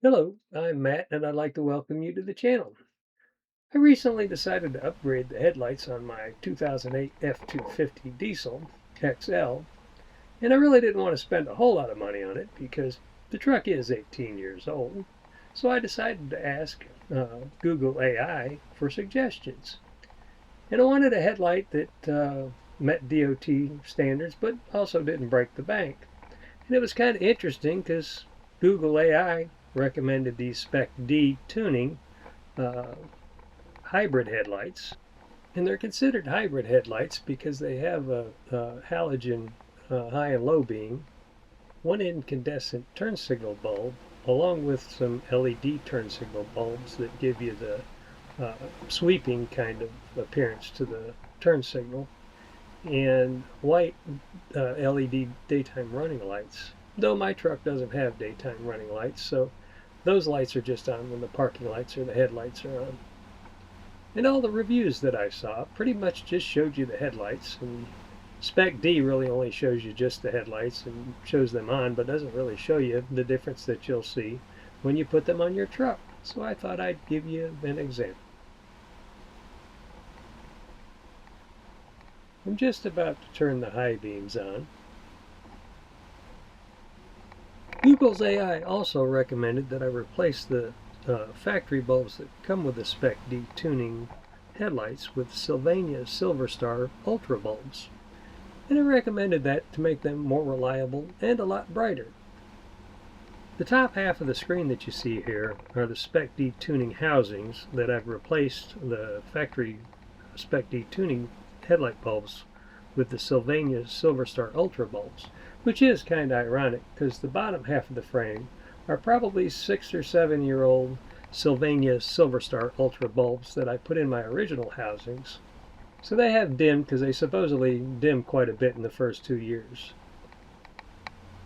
Hello, I'm Matt, and I'd like to welcome you to the channel. I recently decided to upgrade the headlights on my 2008 F-250 diesel XL, and I really didn't want to spend a whole lot of money on it because the truck is 18 years old. So I decided to ask Google AI for suggestions. And I wanted a headlight that met DOT standards but also didn't break the bank. And it was kind of interesting because Google AI recommended these Spec D Tuning uh, hybrid headlights. And they're considered hybrid headlights because they have a halogen high and low beam, one incandescent turn signal bulb, along with some LED turn signal bulbs that give you the sweeping kind of appearance to the turn signal, and white LED daytime running lights. Though my truck doesn't have daytime running lights, so those lights are just on when the parking lights or the headlights are on. And all the reviews that I saw pretty much just showed you the headlights, and Spec D really only shows you just the headlights and shows them on, but doesn't really show you the difference that you'll see when you put them on your truck. So I thought I'd give you an example. I'm just about to turn the high beams on. Google's AI also recommended that I replace the factory bulbs that come with the Spec D Tuning headlights with Sylvania SilverStar Ultra bulbs. And I recommended that to make them more reliable and a lot brighter. The top half of the screen that you see here are the Spec D Tuning housings that I've replaced the factory Spec D Tuning headlight bulbs with the Sylvania SilverStar Ultra bulbs, which is kind of ironic because the bottom half of the frame are probably 6 or 7 year old Sylvania SilverStar Ultra bulbs that I put in my original housings. So they have dimmed because they supposedly dim quite a bit in the first 2 years.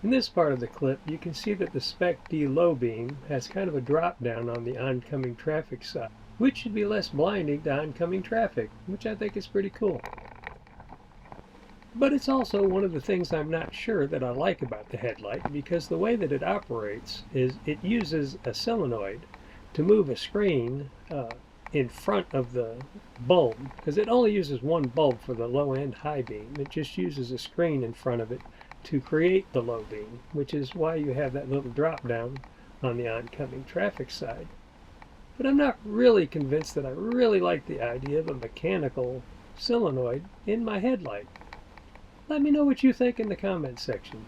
In this part of the clip, you can see that the Spec D low beam has kind of a drop down on the oncoming traffic side, which should be less blinding to oncoming traffic, which I think is pretty cool. But it's also one of the things I'm not sure that I like about the headlight, because the way that it operates is it uses a solenoid to move a screen in front of the bulb, because it only uses one bulb for the low end high beam. It just uses a screen in front of it to create the low beam, which is why you have that little drop down on the oncoming traffic side. But I'm not really convinced that I really like the idea of a mechanical solenoid in my headlight. Let me know what you think in the comments section.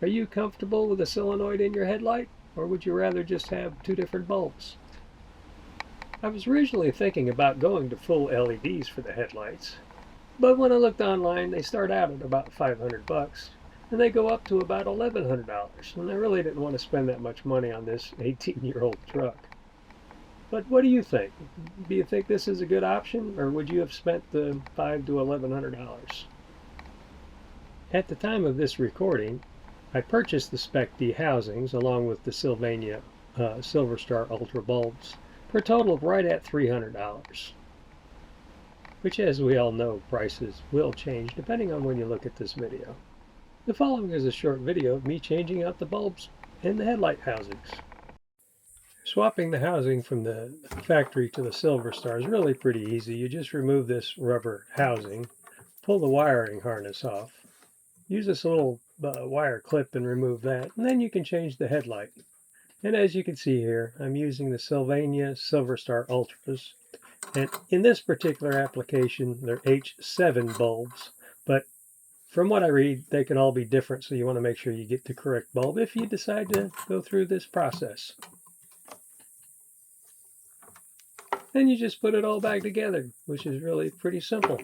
Are you comfortable with a solenoid in your headlight, or would you rather just have two different bulbs? I was originally thinking about going to full LEDs for the headlights, but when I looked online, they start out at about $500, and they go up to about $1,100, and I really didn't want to spend that much money on this 18-year-old truck. But what do you think? Do you think this is a good option, or would you have spent the $500 to $1,100? At the time of this recording, I purchased the Spec D housings along with the Sylvania SilverStar Ultra bulbs for a total of right at $300, which, as we all know, prices will change depending on when you look at this video. The following is a short video of me changing out the bulbs in the headlight housings. Swapping the housing from the factory to the SilverStar is really pretty easy. You just remove this rubber housing, pull the wiring harness off, use this little wire clip and remove that, and then you can change the headlight. And as you can see here, I'm using the Sylvania SilverStar Ultras, and in this particular application they're H7 bulbs, but from what I read they can all be different, so you want to make sure you get the correct bulb if you decide to go through this process. And you just put it all back together, which is really pretty simple.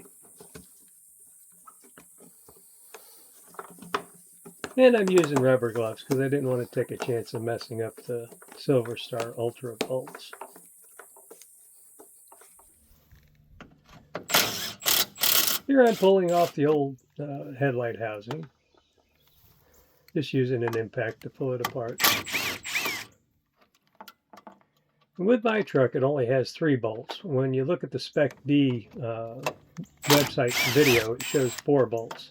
And I'm using rubber gloves because I didn't want to take a chance of messing up the SilverStar Ultra bulbs. Here I'm pulling off the old headlight housing, just using an impact to pull it apart. And with my truck, it only has 3 bolts. When you look at the Spec D website video, it shows 4 bolts.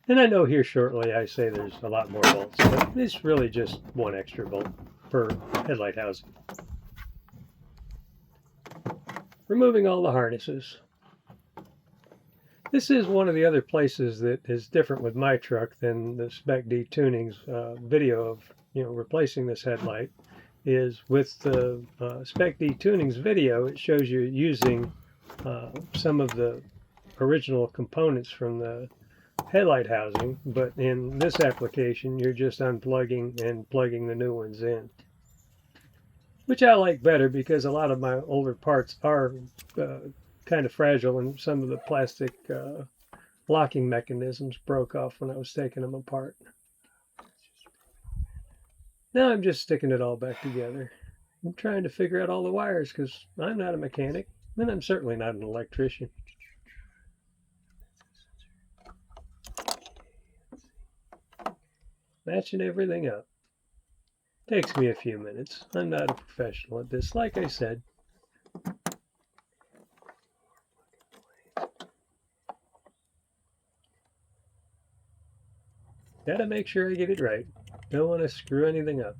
And I know here shortly I say there's a lot more bolts, but it's really just 1 extra bolt. per headlight housing. Removing all the harnesses. This is one of the other places that is different with my truck than the Spec D Tuning's video of replacing this headlight. Is with the Spec D Tuning's video, it shows you using some of the original components from the headlight housing, but in this application you're just unplugging and plugging the new ones in, which I like better because a lot of my older parts are kind of fragile, and some of the plastic locking mechanisms broke off when I was taking them apart. Now I'm just sticking it all back together. I'm trying to figure out all the wires because I'm not a mechanic, and I'm certainly not an electrician. Matching everything up. Takes me a few minutes. I'm not a professional at this, like I said. Gotta make sure I get it right. Don't want to screw anything up.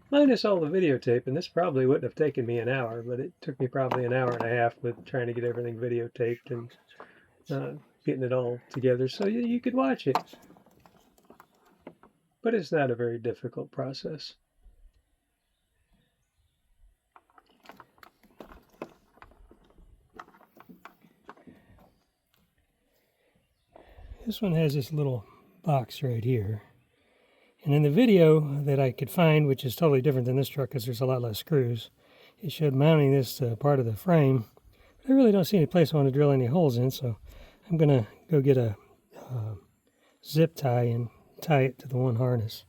Minus all the videotape, and this probably wouldn't have taken me an hour, but it took me probably an hour and a half with trying to get everything videotaped and getting it all together so you could watch it. But it's not a very difficult process. This one has this little box right here. And in the video that I could find, which is totally different than this truck because there's a lot less screws, it showed mounting this to part of the frame. But I really don't see any place I want to drill any holes in, so I'm going to go get a zip tie and tie it to the one harness.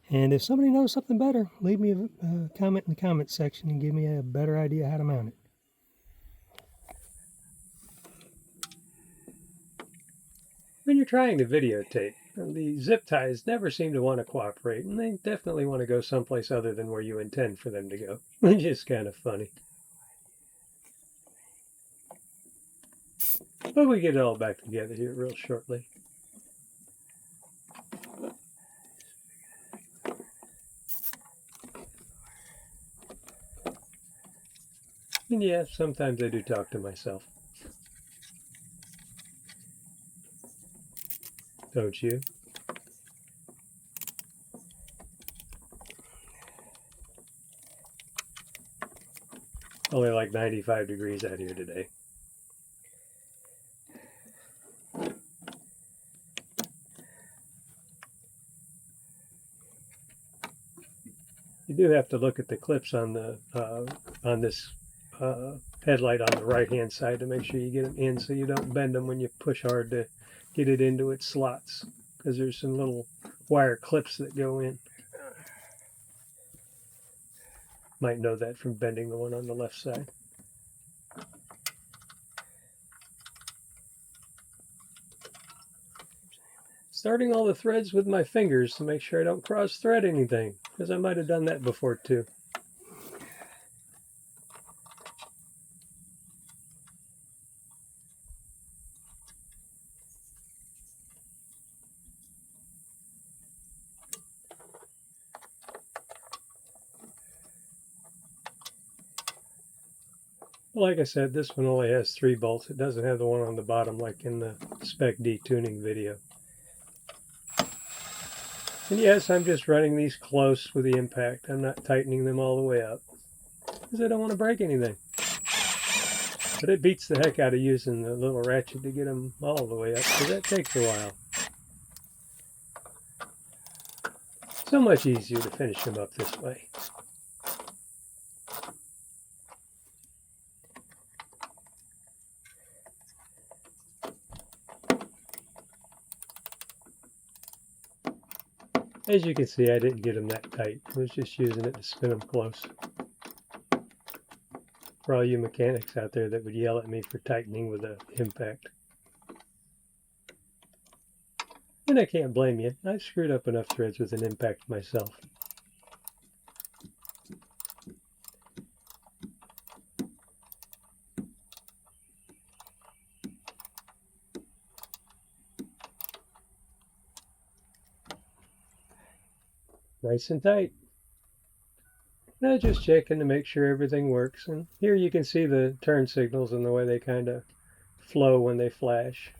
And if somebody knows something better, leave me a comment in the comment section and give me a better idea how to mount it. When you're trying to videotape, the zip ties never seem to want to cooperate, and they definitely want to go someplace other than where you intend for them to go, which is kind of funny. But we get it all back together here real shortly. And yeah, sometimes I do talk to myself. Don't you? Only like 95 degrees out here today. You do have to look at the clips on the on this headlight on the right hand side to make sure you get them in so you don't bend them when you push hard to get it into its slots, because there's some little wire clips that go in. Might know that from bending the one on the left side. Starting all the threads with my fingers to make sure I don't cross thread anything, because I might have done that before too. Like I said, this one only has 3 bolts. It doesn't have the one on the bottom like in the Spec D Tuning video. And yes, I'm just running these close with the impact. I'm not tightening them all the way up because I don't want to break anything. But it beats the heck out of using the little ratchet to get them all the way up, because that takes a while. So much easier to finish them up this way. As you can see, I didn't get them that tight. I was just using it to spin them close. For all you mechanics out there that would yell at me for tightening with an impact. And I can't blame you. I've screwed up enough threads with an impact myself. nice and tight. Now just checking to make sure everything works. And here you can see the turn signals and the way they kind of flow when they flash.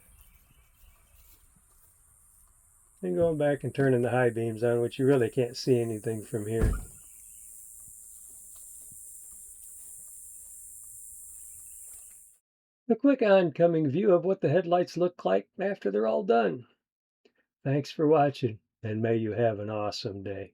And going back and turning the high beams on, which you really can't see anything from here. A quick oncoming view of what the headlights look like after they're all done. Thanks for watching, and may you have an awesome day.